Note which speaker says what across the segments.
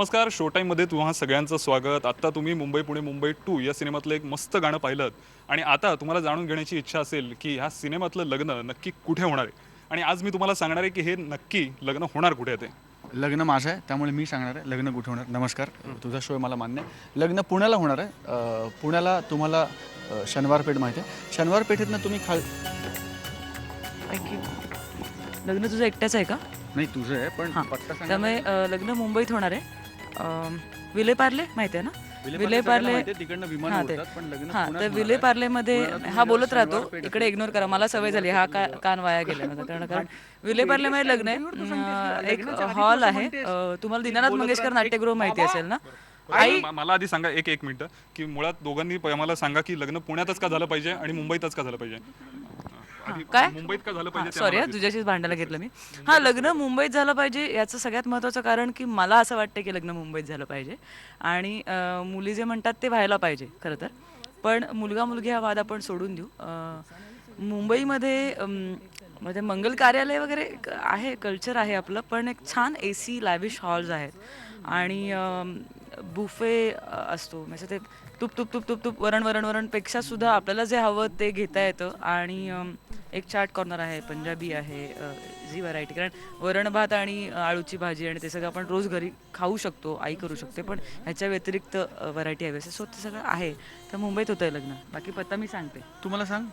Speaker 1: नमस्कार, शो टाईममध्ये तुम्हा सगळ्यांचं स्वागत. आत्ता तुम्ही मुंबई पुणे मुंबई 2 या सिनेमातलं एक मस्त गाणं पाहिलं आणि आता तुम्हाला जाणून घेण्याची इच्छा असेल की ह्या सिनेमातलं लग्न नक्की कुठे होणार आहे. आणि आज मी तुम्हाला सांगणार आहे की हे नक्की लग्न होणार कुठे आहे ते.
Speaker 2: लग्न माझं आहे, त्यामुळे मी सांगणार आहे लग्न कुठे होणार. नमस्कार, तुझा शो आहे मला मान्य आहे. लग्न पुण्याला होणार आहे. पुण्याला तुम्हाला शनिवार पेठ माहिती आहे. शनिवार पेठेतनं तुम्ही
Speaker 3: थँक्यू. लग्न तुझं एकट्याच आहे का?
Speaker 2: नाही तुझं आहे पण
Speaker 3: हां.
Speaker 2: पत्ता सांग.
Speaker 3: त्यामुळे लग्न मुंबईत होणार आहे. विलेपार्ले माहिती आहे ना? विलेपार्ले
Speaker 2: तिकडनं विमान
Speaker 3: हां, ते.
Speaker 2: उडतात पण लग्न
Speaker 3: हां,
Speaker 2: पुण्यात
Speaker 3: तर
Speaker 2: होणार आहे.
Speaker 3: विलेपार्लेमध्ये
Speaker 2: पुण्याला
Speaker 3: हा
Speaker 2: तुम्ही
Speaker 3: बोलत
Speaker 2: शनिवार
Speaker 3: राहतो,
Speaker 2: पेठ
Speaker 3: इकडे इग्नोर करा. मला सवय झाली, हा कान वाया गेला माझा. कारण विलेपार्लेमध्ये लग्न आहे. एक हॉल आहे. तुम्हाला दीनानाथ मंगेशकर नाट्यगृह माहिती असेल ना?
Speaker 1: मला आधी सांगा एक मिनिटं की मुळात दोघांनी मला सांगा की लग्न पुण्यातच का झालं पाहिजे आणि मुंबईतच का झालं पाहिजे.
Speaker 3: काय?
Speaker 1: मुंबईत का झालं पाहिजे ते
Speaker 3: सॉरी
Speaker 1: आम्हाला
Speaker 3: तुझ्याशीच भांडायला घेतलं मी. हा, लग्न मुंबईत झालं पाहिजे याचं सगळ्यात महत्त्वाचं कारण की मला असं वाटतं की लग्न मुंबईत झालं पाहिजे आणि मुली जे म्हणतात ते व्हायला पाहिजे खरं तर. पण मुलगा मुलगी हा वाद आपण सोडून देऊ. मुंबईमध्ये म्हणजे मंगल कार्यालय वगैरे आहे, कल्चर आहे आपलं, पण एक छान AC लॅविश हॉल्स आहेत आणि बुफे असतो. म्हणजे ते तुप तुप तुप तुप तुप वरण वरण वरणपेक्षा सुद्धा आपल्याला जे हवं ते घेता येतं आणि एक चाट कॉर्नर आहे, पंजाबी आहे, जी व्हरायटी. कारण वरण भात आणि आळूची भाजी आणि ते सगळं आपण रोज घरी खाऊ शकतो, आई करू शकते, पण ह्याच्या व्यतिरिक्त व्हरायटी हवी असेल, सो ते सगळं आहे. तर मुंबईत होतं आहे लग्न. बाकी पत्ता मी सांगते.
Speaker 2: तू मला सांग,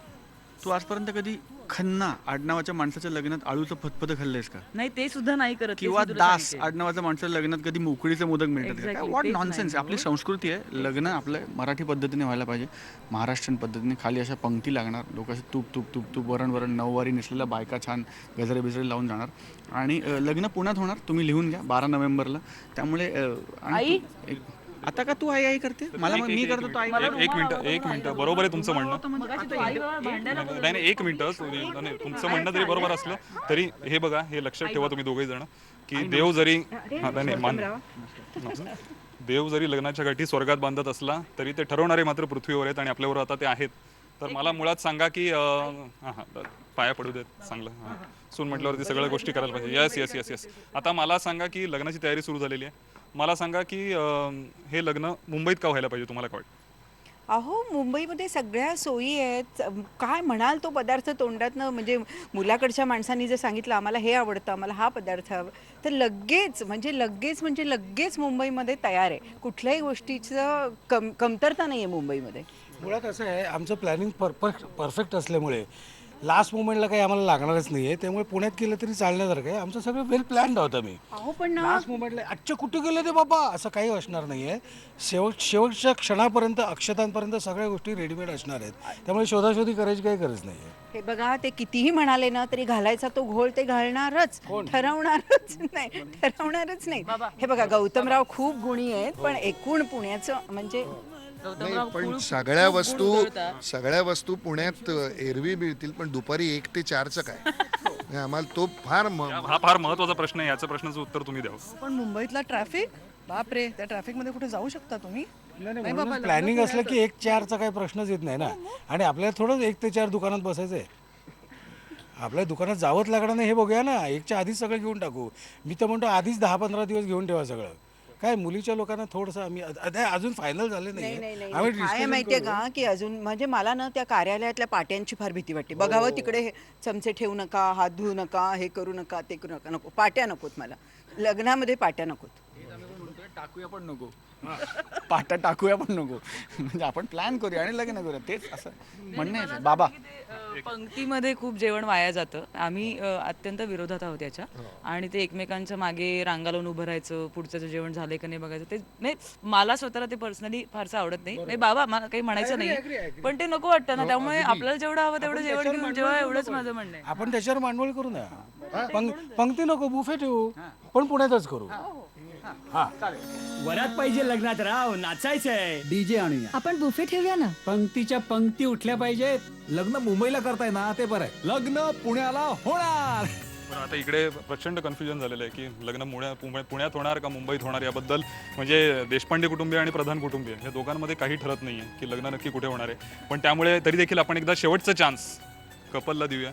Speaker 2: तू आजपर्यंत कधी खन्ना आडनावाच्या माणसाच्या लग्नात आळूचं फतफत खाल्लंयस का?
Speaker 3: नाही, ते सुद्धा नाही करत. तेच
Speaker 2: किंवा
Speaker 3: मी तुला
Speaker 2: दास
Speaker 3: सांगते.
Speaker 2: आडनावाच्या माणसाच्या लग्नात कधी मोकळीचे मोदक मिळतात का?
Speaker 3: Exactly,
Speaker 2: व्हॉट
Speaker 3: तेच
Speaker 2: नॉनसेन्स.
Speaker 3: नाही.
Speaker 2: आपली संस्कृती आहे. लग्न आपलं मराठी पद्धतीने व्हायला पाहिजे, महाराष्ट्रीयन पद्धतीने. खाली अशा पंक्ती लागणार, लोक असे तूप तूप तूप तूप वरण वरण नऊवारी नेसलेल्या बायका छान गजरे बिजरे लावून जाणार आणि लग्न पुण्यात होणार. तुम्ही लिहून घ्या 12 नोव्हेंबरला. त्यामुळे आणि
Speaker 3: आई?
Speaker 2: आता का तू आई करते मला? मी करतो तो आई.
Speaker 1: एक मिनिट बरोबर आहे तुमचं म्हणणं. नाही, एक मिनिटं. तुमचं म्हणणं जरी बरोबर असलं तरी हे बघा, हे लक्षात ठेवा तुम्ही दोघे जण की देव जरी देव जरी लग्नाच्या गाठी स्वर्गात बांधत असला तरी ते ठरवणारे मात्र पृथ्वीवर आहेत आणि आपल्यावर आता ते आहेत. तर मला मुळात सांगा की पाया पडू देत चांगलं. सून म्हटल्यावरती सगळ्या गोष्टी करायला पाहिजे. Yes yes yes yes. आता मला सांगा की लग्नाची तयारी सुरू झालेली आहे. मला सांगा की हे लग्न मुंबईत का व्हायला पाहिजे, तुम्हाला काय वाटतं?
Speaker 4: अहो, मुंबईमध्ये सगळ्या सोयी आहेत. काय म्हणाल तो पदार्थ तोंडातनं, म्हणजे मुलाकडच्या माणसांनी जर सांगितलं आम्हाला हे आवडतं, आम्हाला हा पदार्थ हवा, तर लगेच मुंबईमध्ये तयार आहे. कुठल्याही गोष्टीचं कमतरता नाही आहे मुंबईमध्ये.
Speaker 5: मुळात असं आहे, आमचं प्लॅनिंग परफेक्ट असल्यामुळे लास्ट मोमेंटला काही आम्हाला लागणारच नाही आहे. त्यामुळे पुण्यात केलं तरी चालण्यासारखं आहे. आमचं सगळं वेल प्लॅन्ड होतं. मी
Speaker 4: अहो पण ना,
Speaker 5: लास्ट मोमेंटला आजच्या कुठे गेलं ते बाबा असं काही असणार नाही आहे. शेवटच्या क्षणापर्यंत, अक्षतांपर्यंत सगळ्या गोष्टी रेडीमेड असणार आहेत. त्यामुळे शोधाशोधी करायची काही गरज नाही आहे.
Speaker 4: हे बघा, ते कितीही म्हणाले ना तरी घालायचा तो घोळ ते घालणारच, ठरवणारच नाही. हे बघा, गौतमराव खूप गुणी आहेत, पण एकूण पुण्याचं म्हणजे
Speaker 6: नाही, पण सगळ्या वस्तू पुण्यात एरवी मिळतील, पण दुपारी 1 ते 4चं काय? नाही, आम्हाला तो
Speaker 1: हा फार महत्त्वाचा प्रश्न आहे. याचं प्रश्नाचं उत्तर तुम्ही द्यावं.
Speaker 7: पण मुंबईतला ट्रॅफिक, बापरे, त्या ट्रॅफिकमध्ये कुठे जाऊ शकता तुम्ही?
Speaker 5: नाही, प्लॅनिंग असलं की 1-4चा काही प्रश्नच येत नाही ना. आणि आपल्याला थोडं 1 ते 4 दुकानात बसायचं आहे. आपल्या दुकानात जावंच लागणार नाही हे बघूया ना. 1च्या आधीच सगळं घेऊन टाकू. मी तर म्हणतो आधीच 10-15 दिवस घेऊन ठेवा सगळं. काय मुलीच्या लोकांना थोडंसं आम्ही अजून फायनल झाले नाही.
Speaker 4: काय माहितीये का की अजून म्हणजे मला ना त्या कार्यालयातल्या पाट्यांची फार भीती वाटते. बघावं, तिकडे हे चमचे ठेवू नका, हात धुवू नका, हे करू नका, ते करू नका. नको, पाट्या नकोत मला. लग्नामध्ये पाट्या नकोत.
Speaker 2: टाकूया पण नको, पाटा टाकूया पण नको. म्हणजे आपण प्लॅन करूया आणि लग्न करूया, तेच असं म्हणणं आहे. बाबा,
Speaker 3: पंक्तीमध्ये खूप जेवण वाया जातं. आम्ही अत्यंत विरोधात आहोत याच्या. आणि ते एकमेकांच्या मागे रांगा लावून उभं राहायचं, पुढचं जेवण झालंय का नाही बघायचं, ते नाही. मला स्वतःला ते पर्सनली फारसं आवडत नाही. नाही बाबा, मला काही म्हणायचं नाही, पण ते नको वाटतं ना. त्यामुळे आपल्याला जेवढं हवं तेवढं जेवण घेऊन जेव्हा, एवढंच माझं म्हणणं आहे.
Speaker 5: आपण त्याच्यावर मांडवळ करू ना. पंक्ती नको, बुफे ठेवू, पण पुण्यातच करू.
Speaker 8: वरात पाहिजे लग्नात, राव नाचायचंय,
Speaker 9: डीजे आणूया,
Speaker 10: आपण बुफे ठेवूया ना.
Speaker 8: पंक्तीच्या पंक्ती उठल्या पाहिजेत.
Speaker 9: लग्न मुंबईला करताय ना, ते बरं आहे. लग्न पुण्याला होणार.
Speaker 1: पण आता इकडे प्रचंड कन्फ्युजन झालेलं आहे की लग्न पुण्यात होणार का मुंबईत होणार याबद्दल. म्हणजे देशपांडे कुटुंबीय आणि प्रधान कुटुंबीय या दोघांमध्ये काही ठरत नाही आहे की लग्न नक्की कुठे होणार आहे. पण त्यामुळे तरी देखील आपण एकदा शेवटचा चान्स कपलला देऊया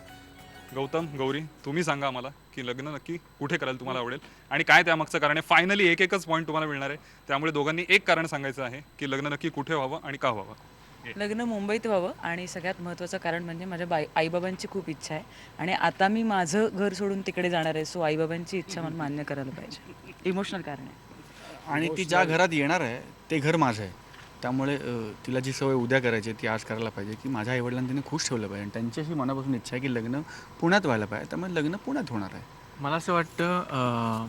Speaker 1: गौतम, गौरी, तुम्ही सांगा आम्हाला की लग्न नक्की कुठे करायला तुम्हाला आवडेल आणि काय त्यामागचं कारण आहे. फायनली एकच पॉईंट तुम्हाला मिळणार आहे, त्यामुळे दोघांनी एक कारण सांगायचं आहे की लग्न नक्की कुठे व्हावं आणि का व्हावं.
Speaker 3: लग्न मुंबईत व्हावं आणि सगळ्यात महत्त्वाचं कारण म्हणजे माझ्या आईबाबांची खूप इच्छा आहे आणि आता मी माझं घर सोडून तिकडे जाणार आहे, सो आईबाबांची इच्छा मला मान्य करायला पाहिजे. इमोशनल कारण आहे.
Speaker 2: आणि ती ज्या घरात येणार आहे ते घर माझं आहे, त्यामुळे तिला जी सवय उद्या करायची आहे ती आज करायला पाहिजे की माझ्या आईवडिलांनी तिने खुश ठेवलं पाहिजे आणि त्यांच्याशी मनापासून इच्छा आहे की लग्न पुण्यात व्हायला पाहिजे, त्यामुळे लग्न पुण्यात होणार आहे.
Speaker 10: मला असं वाटतं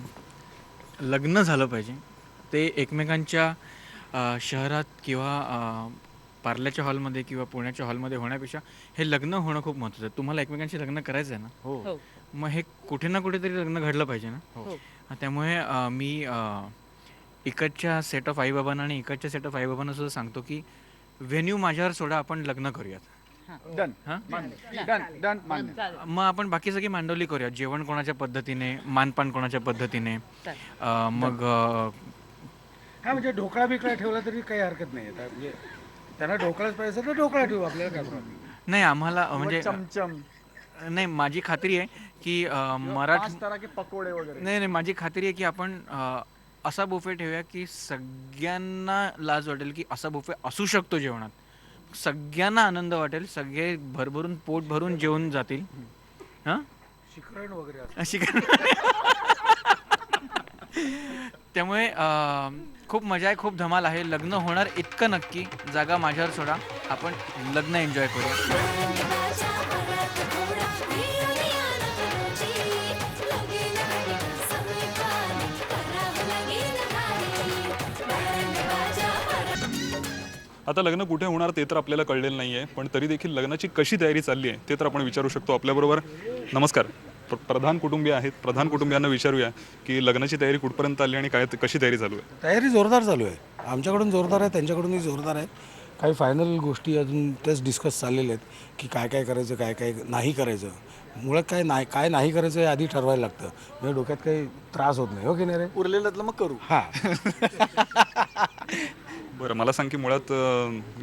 Speaker 10: लग्न झालं पाहिजे ते एकमेकांच्या शहरात किंवा पार्ल्याच्या हॉलमध्ये किंवा पुण्याच्या हॉलमध्ये होण्यापेक्षा हे लग्न होणं खूप महत्त्वाचं आहे. तुम्हाला एकमेकांशी लग्न करायचं आहे ना,
Speaker 3: हो.
Speaker 10: मग हे कुठे ना कुठेतरी लग्न घडलं पाहिजे ना.
Speaker 3: हो.
Speaker 10: त्यामुळे मी इकडच्या सेट ऑफ आईबाबांना आणि इकडच्या सेट ऑफ आईबाबांना सुद्धा सांगतो की व्हेन्यू माझ्यावर सोडा, आपण लग्न करूयात.
Speaker 2: डन
Speaker 10: हां,
Speaker 2: डन डन मान्य.
Speaker 10: मग आपण बाकी सगळी मांडवली करूया, जेवण कोणाच्या पद्धतीने, मानपान कोणाच्या पद्धतीने. मग
Speaker 5: हा म्हणजे ढोकळा बिकळा ठेवला तरी काही हरकत नाही. आता म्हणजे त्यांना ढोकळाच पाहिजे तर ढोकळा ठेवू, आपल्याला काय प्रॉब्लेम.
Speaker 10: नाही आम्हाला म्हणजे
Speaker 2: चमचम
Speaker 10: नाही, माझी खात्री आहे की मराठी
Speaker 2: पाच तरह के पकोडे वगैरे.
Speaker 10: नाही नाही माझी खात्री आहे की आपण असा बुफे ठेवूया की सगळ्यांना लाज वाटेल की असा बुफे असू शकतो जेवणात, सगळ्यांना आनंद वाटेल, सगळे भरभरून पोट भरून जेवून जातील. हां,
Speaker 5: शिकरण वगैरे असं.
Speaker 10: अशी त्यामुळे खूप मजा आहे, खूप धमाल आहे. लग्न होणार इतकं नक्की, जागा माझ्यावर सोडा, आपण लग्न एन्जॉय करूया.
Speaker 1: आता लग्न कुठे होणार ते तर आपल्याला कळलेलं नाही आहे, पण तरी देखील लग्नाची कशी तयारी चालली आहे ते तर आपण विचारू शकतो. आपल्याबरोबर नमस्कार प्रधान कुटुंबीय आहेत. प्रधान कुटुंबियांना विचारूया की लग्नाची तयारी कुठपर्यंत आली आणि काय कशी तयारी चालू आहे.
Speaker 5: तयारी जोरदार चालू आहे, आमच्याकडून जोरदार आहे, त्यांच्याकडूनही जोरदार आहे. काही फायनल गोष्टी अजून तेच डिस्कस चाललेल्या आहेत की काय काय करायचं, काय काय नाही करायचं. मुळात काय नाही करायचं हे आधी ठरवायला लागतं, म्हणजे डोक्यात काही त्रास होत नाही. हो की नाही रे?
Speaker 2: उरलेलं मग करू.
Speaker 5: हां.
Speaker 1: बरं, मला सांग की मुळात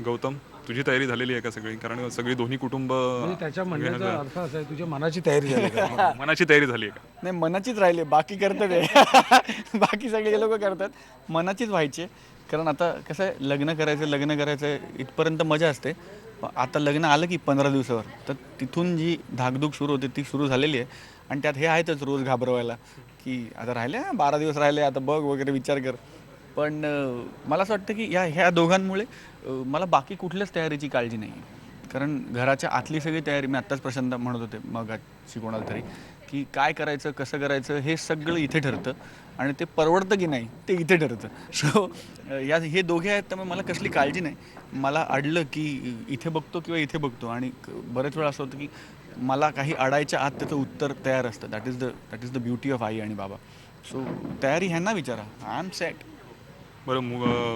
Speaker 1: गौतम तुझी तयारी झालेली आहे का सगळी, कारण सगळी दोन्ही कुटुंब
Speaker 5: म्हणजे त्याच्या म्हणण्याचा अर्थ असा आहे, तुझ्या मनाची तयारी झाली का?
Speaker 1: मनाची तयारी झाली आहे का.
Speaker 2: नाही, मनाचीच राहिली, बाकी करतात आहे. बाकी सगळे लोक करतात, मनाचीच व्हायचे. कारण आता कसं आहे, लग्न करायचं इथपर्यंत मजा असते. आता लग्न आलं की 15 दिवसावर, तर तिथून जी धाकधूक सुरू होते ती सुरू झालेली आहे. आणि त्यात हे आहेतच रोज घाबरवायला की आता राहिले 12 दिवस राहिले, आता बघ वगैरे विचार कर. पण मला असं वाटतं की ह्या दोघांमुळे मला बाकी कुठल्याच तयारीची काळजी नाही आहे. कारण घराच्या आतली सगळी तयारी, मी आत्ताच प्रशांत म्हणत होते मग कोणाला तरी, की काय करायचं, कसं करायचं, हे सगळं इथे ठरतं आणि ते परवडतं की नाही ते इथे ठरतं. सो हे दोघे आहेत, त्यामुळे मला कसली काळजी नाही. मला अडलं की इथे बघतो किंवा इथे बघतो, आणि बरेच वेळा असं होतं की मला काही अडायच्या आत त्याचं उत्तर तयार असतं. That is the beauty of आई आणि बाबा. सो तयारी ह्यांना विचारा, आय एम सेट.
Speaker 1: बरं,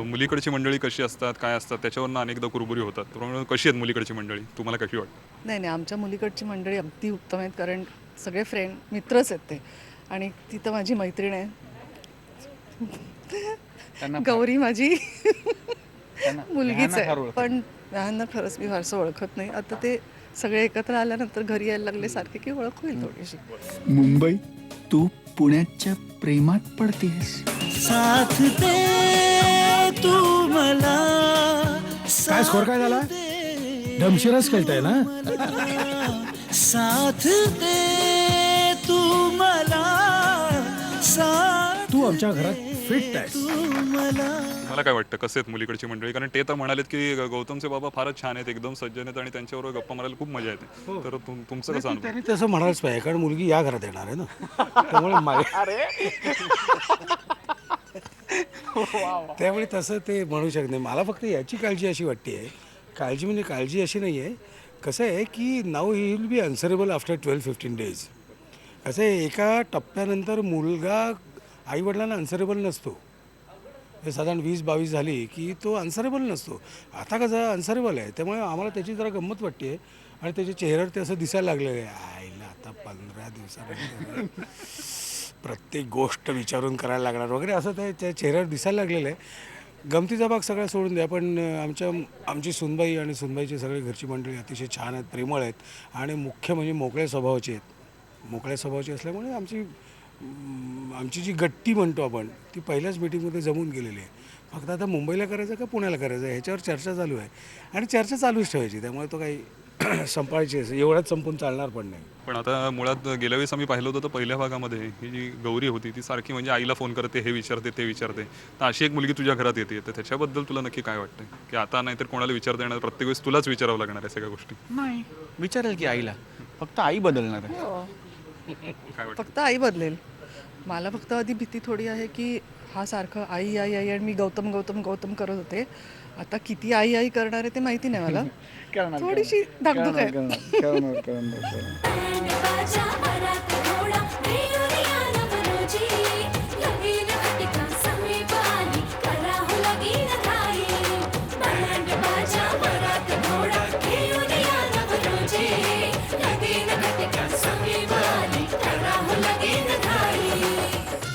Speaker 1: मुलीकडची मंडळी कशी असतात, काय असतात, त्याच्यावरनं अनेकदा कुरबुरी होतात. त्यामुळे कशी आहेत मुलीकडची मंडळी, तुम्हाला कशी वाटतं.
Speaker 7: नाही नाही, आमच्या मुलीकडची मंडळी अगदी उत्तम आहेत, कारण सगळे फ्रेंड मित्रच आहेत ते. आणि ती तर माझी मैत्रीण आहे. गौरी माझी मुलगीच आहे, पण यांना खरंच मी फारसं ओळखत नाही. आता ते सगळे एकत्र आल्यानंतर घरी यायला लागले सारखे की ओळख होईल थोडीशी.
Speaker 2: मुंबई, तू पुण्याच्या प्रेमात पडतेस.
Speaker 11: साथ दे तू मला.
Speaker 5: काय स्कोर काय झाला? दमशिराच खेळताय ना?
Speaker 11: साथ दे तू मला.
Speaker 5: तू आमच्या घरात फिट आहेस.
Speaker 1: मला काय वाटतं कसे आहेत मुलीकडची मंडळी, कारण ते तर म्हणालेत की गौतमचे बाबा फारच छान आहेत, एकदम सज्जन आहेत आणि त्यांच्याबरोबर गप्पा मारायला खूप मजा येते. तर तुमचं कसं अनुभव.
Speaker 5: त्यांनी तसं म्हणायलाच पाहिजे, कारण मुलगी या घरात येणार आहे ना, त्यामुळे तसं ते म्हणू शकत नाही. मला फक्त याची काळजी अशी वाटते आहे, काळजी म्हणजे काळजी अशी नाही आहे. कसं आहे की now he will be answerable after 12-15 days. कसं आहे, एका टप्प्यानंतर मुलगा आईवडिलांना अन्सरेबल नसतो. हे साधारण 20-22 झाली की तो अन्सरेबल नसतो. आता कसं अन्सरेबल आहे, त्यामुळे आम्हाला त्याची जरा गंमत वाटते. आणि त्याच्या चेहऱ्यावर ते असं दिसायला लागलेलं आहे, आईला आता 15 दिवसापर्यंत प्रत्येक गोष्ट विचारून करायला लागणार वगैरे, असं त्या चेहऱ्यावर दिसायला लागलेलं आहे. गमतीचा भाग सगळा सोडून द्या, पण आमची सुनबाई आणि सुनबाईची सगळी घरची मंडळी अतिशय छान आहेत, प्रेमळ आहेत आणि मुख्य म्हणजे मोकळ्या स्वभावाची आहेत. मोकळ्या स्वभावाची असल्यामुळे आमची जी गट्टी म्हणतो आपण ती पहिल्याच मीटिंगमध्ये जमून गेलेली आहे. फक्त आता मुंबईला करायचं का पुण्याला करायचं ह्याच्यावर चर्चा चालू आहे आणि चर्चा चालूच ठेवायची. त्यामुळे तो काही संपायची एवढ्याच संपून चालणार पण नाही.
Speaker 1: पण आता मुळात गेल्या वेळेस आम्ही पाहिलं होतं तर पहिल्या भागामध्ये ही जी गौरी होती ती सारखी म्हणजे आईला फोन करते, हे विचारते, ते विचारते. तर अशी एक मुलगी तुझ्या घरात येते, तर त्याच्याबद्दल तुला नक्की काय वाटतं की आता नाहीतर कोणाला विचारता येणार, प्रत्येक वेळेस तुलाच विचारावं लागणार आहे सगळ्या गोष्टी?
Speaker 2: नाही विचारेल की आईला, फक्त आई बदलणार आहे.
Speaker 1: काय वाटतं?
Speaker 7: फक्त आई बदलेल. मला फक्त आधी भीती थोडी आहे की हा सारखं आई आई आई आणि मी गौतम गौतम गौतम करत होते. आता किती आई आई करणार आहे ते माहिती नाही मला. थोडीशी धाकधूक आहे.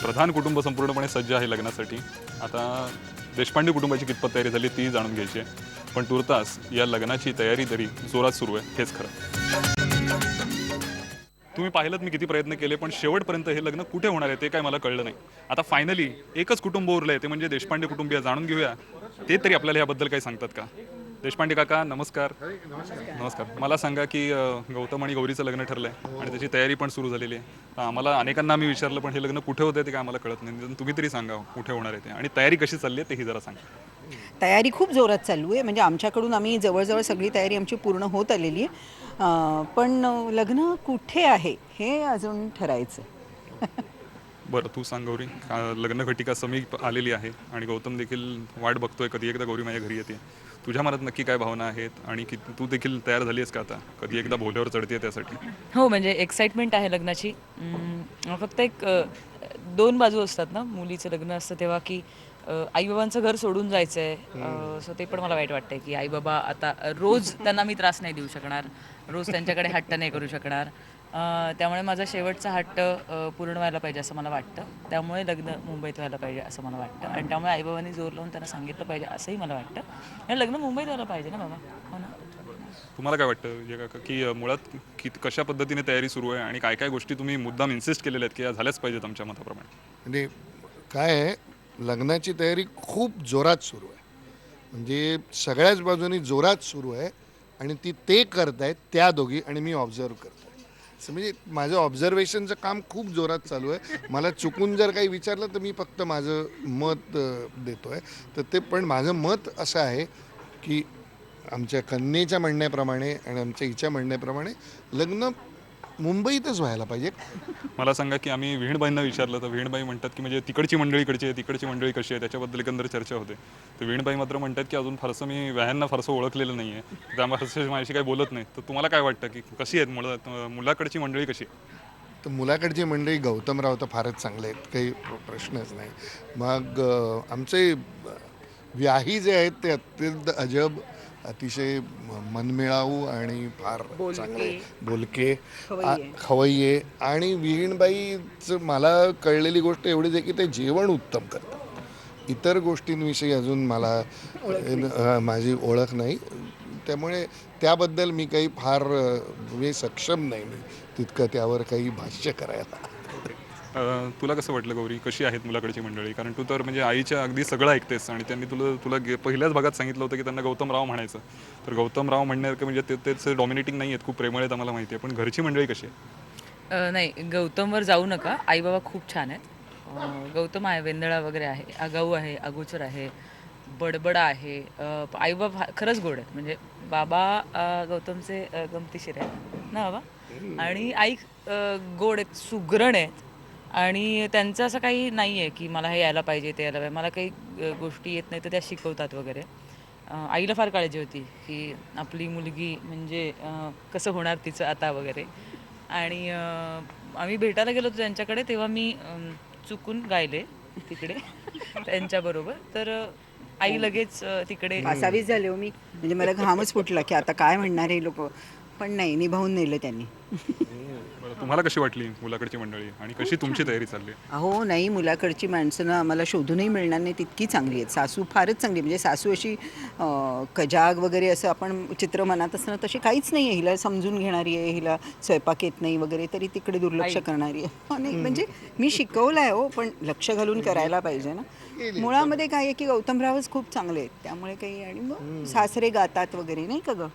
Speaker 1: प्रधान कुटुंब संपूर्णपणे सज्ज आहे लग्नासाठी. आता देशपांडे कुटुंबाची कितपत तयारी झाली ती जाणून घ्यायची आहे. पण तुर्तास या लग्नाची तयारी तरी जोरात सुरू आहे, हेच खरं. तुम्ही पाहिलं मी किती प्रयत्न केले, पण शेवटपर्यंत हे लग्न कुठे होणार आहे ते काय मला कळलं नाही. आता फायनली एकच कुटुंब उरलं आहे, ते म्हणजे देशपांडे कुटुंबीय. जाणून घेऊया ते तरी आपल्याला याबद्दल काही सांगतात का. देशपांडे काका नमस्कार. नमस्कार. मला सांगा की गौतम आणि गौरीचं लग्न ठरलं आहे आणि त्याची तयारी पण सुरू झालेली आहे. आम्हाला अनेकांना आम्ही विचारलं, पण हे लग्न कुठे होतं ते काय आम्हाला कळत नाही. तुम्ही तरी सांगा कुठे होणार आहे ते आणि तयारी कशी चालली आहे तेही जरा सांगा.
Speaker 4: तयारी खूप जोरात चालू आहे. म्हणजे आमच्याकडून आम्ही जवळजवळ सगळी तयारी आमची पूर्ण होत आलेली आहे. पण लग्न कुठे आहे हे अजून ठरायचं.
Speaker 1: बरं तू सांग गौरी, लग्न घटिका समीप आलेली आहे आणि गौतम देखील वाट बघतोय कधी एकदा गौरी माझ्या घरी येते. तुझ्या मनात नक्की काय भावना आहेत आणि की तू देखील तयार झाली आहेस का आता कधी एकदा भोल्यावर चढते त्यासाठी?
Speaker 3: हो म्हणजे एक्साइटमेंट आहे लग्नाची. फक्त एक 2 बाजू असतात ना, मुलीचं लग्न असतं तेव्हा की आईबाबांचं घर सोडून जायचं आहे. सो ते पण मला वाईट वाटतंय की आईबाबा आता रोज त्यांना मी त्रास नाही देऊ शकणार, रोज त्यांच्याकडे हट्ट नाही करू शकणार. त्यामुळे माझा शेवटचा हट्ट पूर्ण व्हायला पाहिजे असं मला वाटतं. त्यामुळे लग्न मुंबईत व्हायला पाहिजे असं मला वाटतं आणि त्यामुळे आईबाबांनी जोर लावून त्यांना सांगितलं पाहिजे असंही मला वाटतं. आणि लग्न मुंबईत व्हायला पाहिजे ना बाबा, हो ना.
Speaker 1: तुम्हाला काय वाटतं विजय काका की मुळात कशा पद्धतीने तयारी सुरू आहे आणि काय काय गोष्टी तुम्ही मुद्दाम इन्सिस्ट केलेल्या आहेत की या झाल्याच पाहिजेत आमच्या मताप्रमाणे?
Speaker 6: म्हणजे काय आहे, लग्नाची तयारी खूप जोरात सुरू आहे. म्हणजे सगळ्याच बाजूनी जोरात सुरू आहे आणि ते करतायत त्या दोघी आणि मी ऑब्झर्व करतो. म्हणजे माझं ऑब्झर्वेशनचं काम खूप जोरात चालू आहे. मला चुकून जर काही विचारलं तर मी फक्त माझं मत देतो आहे. तर ते पण माझं मत असं आहे की आमच्या कन्येच्या म्हणण्याप्रमाणे आणि आमच्या हिच्या म्हणण्याप्रमाणे लग्न मुंबईतच व्हायला पाहिजे.
Speaker 1: मला सांगा की आम्ही विहीणबाईंना विचारलं तर विहीणबाई म्हणतात की म्हणजे तिकडची मंडळी इकडची आहे, तिकडची मंडळी कशी आहे त्याच्याबद्दल एकंदर चर्चा होते. तर विहीणबाई मात्र म्हणतात की अजून फारसं मी व्यायांना फारसं ओळखलेलं नाही आहे, त्यामुळे फारसं माझ्याशी काही बोलत नाही. तर तुम्हाला काय वाटतं की कशी आहेत मुलाकडची मंडळी कशी आहे?
Speaker 6: तर मुलाकडची मंडळी गौतमराव तर फारच चांगले आहेत, काही प्रश्नच नाही. मग आमचे व्याही जे आहेत ते अत्यंत अजब, अतिशय मनमिळाऊ आणि फार चांगले बोलके खवय्ये. आणि विहीणबाईचं मला कळलेली गोष्ट एवढीच आहे की ते जेवण उत्तम करतात. इतर गोष्टींविषयी अजून मला माझी ओळख नाही, त्यामुळे त्याबद्दल मी काही फार सक्षम नाही मी तितकं त्यावर काही भाष्य करायला.
Speaker 1: तुला कसं वाटलं गौरी, कशी आहेत मुलाकडची मंडळी? कारण तू तर म्हणजे आईच्या अगदी सगळं ऐकतेस आणि त्यांनी तुला पहिल्याच भागात सांगितलं होतं की त्यांना गौतमराव म्हणायचं. तर गौतमराव म्हणण्यासारखं म्हणजे तेच डॉमिनेटिंग नाही आहेत, खूप प्रेमळ आहेत आम्हाला माहिती आहे. पण घरची मंडळी कशी आहे?
Speaker 3: नाही गौतमवर जाऊ नका, आईबाबा खूप छान आहेत. गौतम आहे, वेंदळा वगैरे आहे, आगाऊ आहे, अगोचर आहे, बडबडा आहे. आईबाबा खरंच गोड आहेत. म्हणजे बाबा गौतमचे गमतीशीर आहेत ना बाबा, आणि आई गोड आहेत, सुगरण आहेत. आणि त्यांचं असं काही नाही आहे की मला हे यायला पाहिजे ते यायला पाहिजे. मला काही गोष्टी येत नाही तर त्या शिकवतात वगैरे. आईला फार काळजी होती की आपली मुलगी म्हणजे कसं होणार तिचं आता वगैरे. आणि आम्ही भेटायला गेलो होतो त्यांच्याकडे तेव्हा मी चुकून गायले तिकडे त्यांच्याबरोबर. तर आई लगेच तिकडे
Speaker 4: असावीच झाले हो मी. म्हणजे मला घामच फुटला की आता काय म्हणणार हे लोक. पण नाही, निभावून नेलं त्यांनी.
Speaker 1: बरं, तुम्हाला कशी वाटली मुलाकडची मंडळी आणि कशी तुमची तयारी चालली आहे?
Speaker 4: अहो नाही, मुलाकडची माणसं ना आम्हाला शोधूनही मिळणार नाही तितकी चांगली आहेत. सासू फारच चांगली, म्हणजे सासू अशी कजाग वगैरे असं आपण चित्र मनात असताना तशी काहीच नाही आहे. हिला समजून घेणारी आहे, हिला स्वयंपाक येत नाही वगैरे तरी तिकडे दुर्लक्ष करणारी आहे. नाही म्हणजे मी शिकवलं आहे हो, पण लक्ष घालून करायला पाहिजे ना. मुळामध्ये काय आहे की गौतमरावच खूप चांगले आहेत, त्यामुळे काही, आणि मग सासरे गातात वगैरे नाही का गं.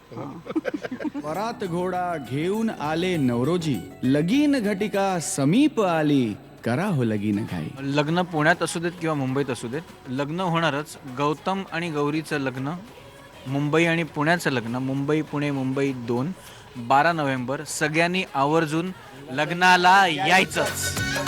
Speaker 9: वरात घोडा घेऊन आले नवरोजी, लगीन घटिका समीप आली, करा हो लगीन घाई.
Speaker 10: लग्न पुण्यात असू देत किंवा मुंबईत असू देत, लग्न होणारच. गौतम आणि गौरीचं लग्न, मुंबई आणि पुण्याचं लग्न, मुंबई पुणे मुंबई 2, 12 नोव्हेंबर. सगळ्यांनी आवर्जून लग्नाला यायचंच.